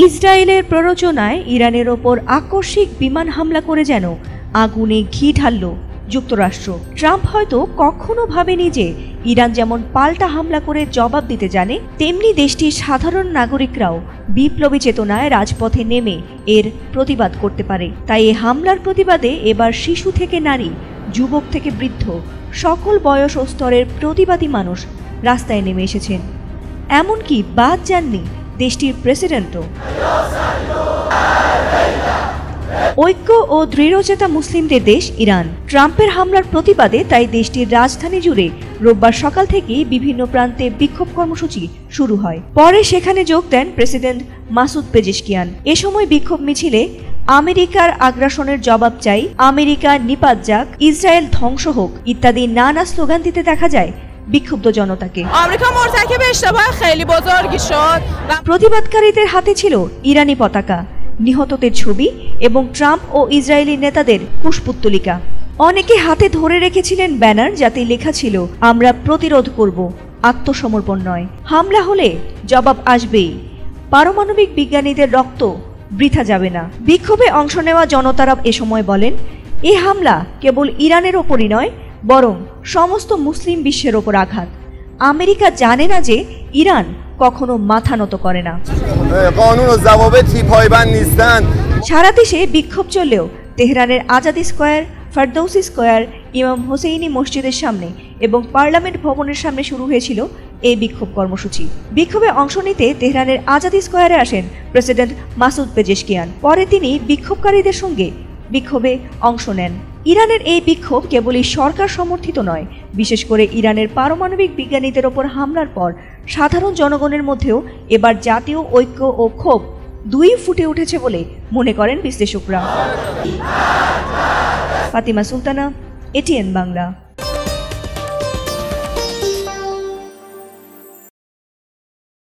ইসরায়েলের প্ররোচনায় ইরানের ওপর আকস্মিক বিমান হামলা করে যেন আগুনে ঘি ঢালল যুক্তরাষ্ট্র। ট্রাম্প হয়তো কখনো ভাবেনি যে ইরান যেমন পাল্টা হামলা করে জবাব দিতে জানে, তেমনি দেশটির সাধারণ নাগরিকরাও বিপ্লবী চেতনায় রাজপথে নেমে এর প্রতিবাদ করতে পারে। তাই এই হামলার প্রতিবাদে এবার শিশু থেকে নারী, যুবক থেকে বৃদ্ধ সকল বয়স ও স্তরের প্রতিবাদী মানুষ রাস্তায় নেমে এসেছেন। এমনকি বাদ যাননি দেশটির প্রেসিডেন্টও। ঐক্য ও দৃঢ়চেতা মুসলিমদের দেশ ইরান। ট্রাম্পের হামলার প্রতিবাদে তাই দেশটির রাজধানী জুড়ে রোববার সকাল থেকেই বিভিন্ন প্রান্তে বিক্ষোভ কর্মসূচি শুরু হয়। পরে সেখানে যোগ দেন প্রেসিডেন্ট মাসুদ পেজেশকিয়ান। এ সময় বিক্ষোভ মিছিলে আমেরিকার আগ্রাসনের জবাব চাই, আমেরিকা নিপাত যাক, ইসরায়েল ধ্বংস হোক ইত্যাদি নানা স্লোগান দিতে দেখা যায় বিক্ষুব্ধ জনতাকে। প্রতিবাদকারীদের হাতে ছিল ইরানি পতাকা, নিহতদের ছবি এবং ট্রাম্প ও ইসরায়েলি নেতাদের কুশপুত্তলিকা। অনেকে হাতে ধরে রেখেছিলেন ব্যানার, যাতে লেখা ছিল, আমরা প্রতিরোধ করব, আত্মসমর্পণ নয়। হামলা হলে জবাব আসবেই, পারমাণবিক বিজ্ঞানীদের রক্ত বৃথা যাবে না। বিক্ষোভে অংশ নেওয়া জনতারা এ সময় বলেন, এই হামলা কেবল ইরানের ওপরই নয়, বরং সমস্ত মুসলিম বিশ্বের ওপর আঘাত। আমেরিকা জানে না যে ইরান কখনো মাথা নত করে না। সারা দেশে বিক্ষোভ চললেও তেহরানের আজাদি স্কয়ার, ফারদৌসি স্কয়ার, ইমাম হোসেইনি মসজিদের সামনে এবং পার্লামেন্ট ভবনের সামনে শুরু হয়েছিল এই বিক্ষোভ কর্মসূচি। বিক্ষোভে অংশ নিতে তেহরানের আজাদি স্কয়ারে আসেন প্রেসিডেন্ট মাসুদ পেজেশকিয়ান। পরে তিনি বিক্ষোভকারীদের সঙ্গে বিক্ষোভে অংশ নেন। ইরানের এই বিক্ষোভ কেবলই সরকার সমর্থিত নয়, বিশেষ করে ইরানের পারমাণবিক বিজ্ঞানীদের ওপর হামলার পর সাধারণ জনগণের মধ্যেও এবার জাতীয় ঐক্য ও ক্ষোভ দুই ফুটে উঠেছে বলে মনে করেন বিশ্লেষকরা। ফাতিমা সুলতানা, এটিএন বাংলা।